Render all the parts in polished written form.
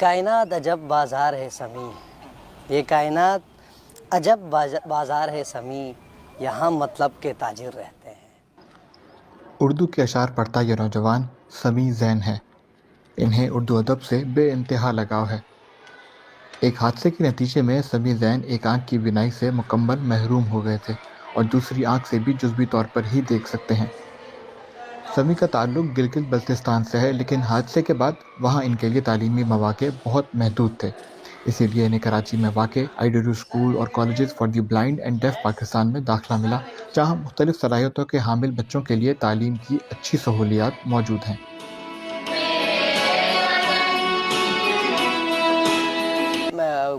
کائنات عجب بازار ہے سمیع، یہ کائنات عجب بازار ہے سمیع، یہاں مطلب کے تاجر رہتے ہیں۔ اردو کے اشعار پڑھتا یہ نوجوان سمیع زین ہے۔ انہیں اردو ادب سے بے انتہا لگاؤ ہے۔ ایک حادثے کے نتیجے میں سمیع زین ایک آنکھ کی بینائی سے مکمل محروم ہو گئے تھے اور دوسری آنکھ سے بھی جزوی طور پر ہی دیکھ سکتے ہیں۔ سمیع کا تعلق گلگت بلتستان سے ہے، لیکن حادثے کے بعد وہاں ان کے لیے تعلیمی مواقع بہت محدود تھے۔ اسی لیے انہیں کراچی میں واقع آئی ڈی اسکول اور colleges for the blind and deaf Pakistan میں داخلہ ملا، جہاں مختلف صلاحیتوں کے حامل بچوں کے لیے تعلیم کی اچھی سہولیات موجود ہیں۔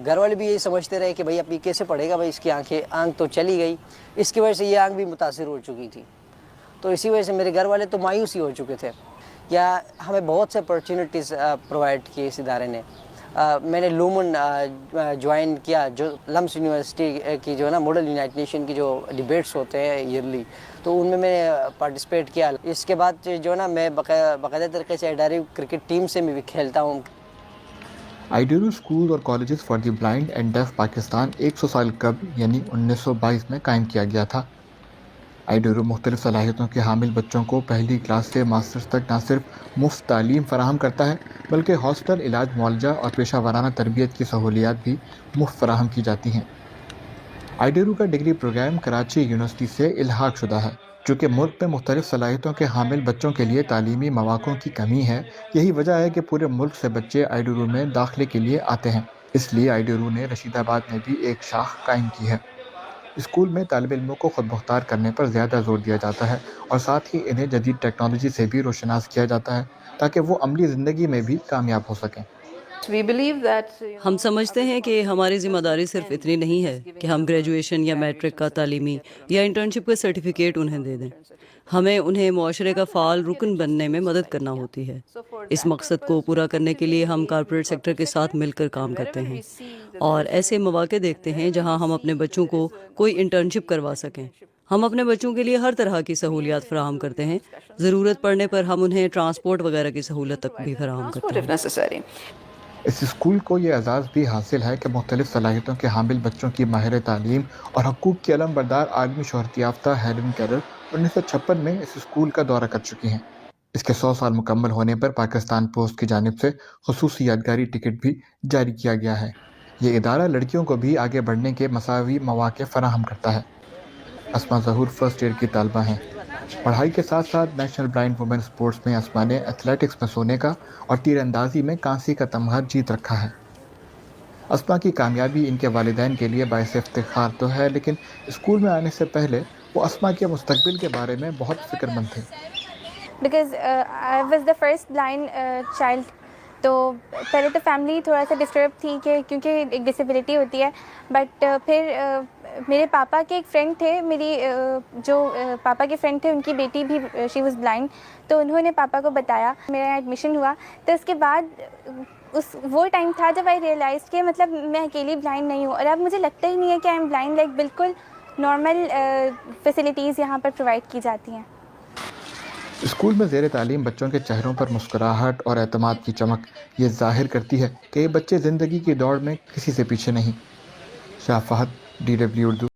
گھر والے بھی یہی سمجھتے رہے کہ بھائی اب یہ کیسے پڑھے گا، بھائی اس کی آنکھ تو چلی گئی، اس کی وجہ سے یہ آنکھ بھی متاثر ہو چکی تھی، تو اسی وجہ سے میرے گھر والے تو مایوس ہی ہو چکے تھے۔ یا ہمیں بہت سے اپرچونیٹیز پرووائڈ کی اس ادارے نے۔ میں نے لومن جوائن کیا، جو لمس یونیورسٹی کی جو ہے نا ماڈل یونائٹڈ نیشن کی جو ڈیبیٹس ہوتے ہیں ایئرلی، تو ان میں نے پارٹیسپیٹ کیا۔ اس کے بعد جو ہے نا میں باقاعدہ طریقے سے ادارے کرکٹ ٹیم سے بھی کھیلتا ہوں۔ آئی ڈی اسکول اور colleges for the blind and deaf Pakistan 100 سال قبل یعنی 1922 میں قائم کیا گیا تھا۔ آئی ڈی مختلف صلاحیتوں کے حامل بچوں کو پہلی کلاس سے ماسٹرز تک نہ صرف مفت تعلیم فراہم کرتا ہے، بلکہ ہاسٹل، علاج، معالجہ اور پیشہ ورانہ تربیت کی سہولیات بھی مفت فراہم کی جاتی ہیں۔ آئی ڈی کا ڈگری پروگرام کراچی یونیورسٹی سے الحاق شدہ ہے۔ چونکہ ملک میں مختلف صلاحیتوں کے حامل بچوں کے لیے تعلیمی مواقع کی کمی ہے، یہی وجہ ہے کہ پورے ملک سے بچے آئی ڈی میں داخلے کے لیے آتے ہیں۔ اس لیے آئی ڈی نے رشید آباد میں بھی ایک شاخ قائم کی ہے۔ اسکول میں طالب علموں کو خود مختار کرنے پر زیادہ زور دیا جاتا ہے اور ساتھ ہی انہیں جدید ٹیکنالوجی سے بھی روشناس کیا جاتا ہے تاکہ وہ عملی زندگی میں بھی کامیاب ہو سکیں۔ ہم سمجھتے ہیں کہ ہماری ذمہ داری صرف اتنی نہیں ہے کہ ہم گریجویشن یا میٹرک کا تعلیمی یا انٹرنشپ کا سرٹیفکیٹ انہیں دے دیں۔ ہمیں انہیں معاشرے کا فعال رکن بننے میں مدد کرنا ہوتی ہے۔ اس مقصد کو پورا کرنے کے لیے ہم کارپوریٹ سیکٹر کے ساتھ مل کر کام کرتے ہیں اور ایسے مواقع دیکھتے ہیں جہاں ہم اپنے بچوں کو کوئی انٹرنشپ کروا سکیں۔ ہم اپنے بچوں کے لیے ہر طرح کی سہولیات فراہم کرتے ہیں، ضرورت پڑنے پر ہم انہیں ٹرانسپورٹ وغیرہ کی سہولت تک بھی فراہم کرتے ہیں۔ اس اسکول کو یہ اعزاز بھی حاصل ہے کہ مختلف صلاحیتوں کے حامل بچوں کی ماہر تعلیم اور حقوق کی علم بردار عالمی شہرت یافتہ ہیلن کیلر 1956 میں اس اسکول کا دورہ کر چکی ہیں۔ اس کے 100 سال مکمل ہونے پر پاکستان پوسٹ کی جانب سے خصوصی یادگاری ٹکٹ بھی جاری کیا گیا ہے۔ یہ ادارہ لڑکیوں کو بھی آگے بڑھنے کے مساوی مواقع فراہم کرتا ہے۔ اسما ظہور فرسٹ ایئر کی طالبہ ہیں۔ پڑھائی کے ساتھ ساتھ نیشنل بلائنڈ وومن سپورٹس میں اسما نے ایتھلیٹکس میں سونے کا اور تیر اندازی میں کانسی کا تمغہ جیت رکھا ہے۔ اسما کی کامیابی ان کے والدین کے لیے باعث افتخار تو ہے، لیکن اسکول میں آنے سے پہلے وہ اسما کے مستقبل کے بارے میں بہت فکر مند تھے۔ Because I was the first blind child, تو پہلے تو فیملی تھوڑا سا ڈسٹرب تھی کہ کیونکہ ایک ڈسیبلٹی ہوتی ہے، بٹ پھر میرے پاپا کے ایک فرینڈ تھے، میری جو پاپا کے فرینڈ تھے ان کی بیٹی بھی شی واز بلائنڈ، تو انہوں نے پاپا کو بتایا، میرا ایڈمیشن ہوا۔ تو اس کے بعد وہ ٹائم تھا جب آئی ریئلائز کہ مطلب میں اکیلی بلائنڈ نہیں ہوں، اور اب مجھے لگتا ہی نہیں ہے کہ آئی ایم بلائنڈ، لائک بالکل نارمل فیسلٹیز یہاں پر پرووائڈ کی جاتی ہیں۔ اسکول میں زیر تعلیم بچوں کے چہروں پر مسکراہٹ اور اعتماد کی چمک یہ ظاہر کرتی ہے کہ یہ بچے زندگی کی دوڑ میں کسی سے پیچھے نہیں۔ شاہ فہد، DW اردو۔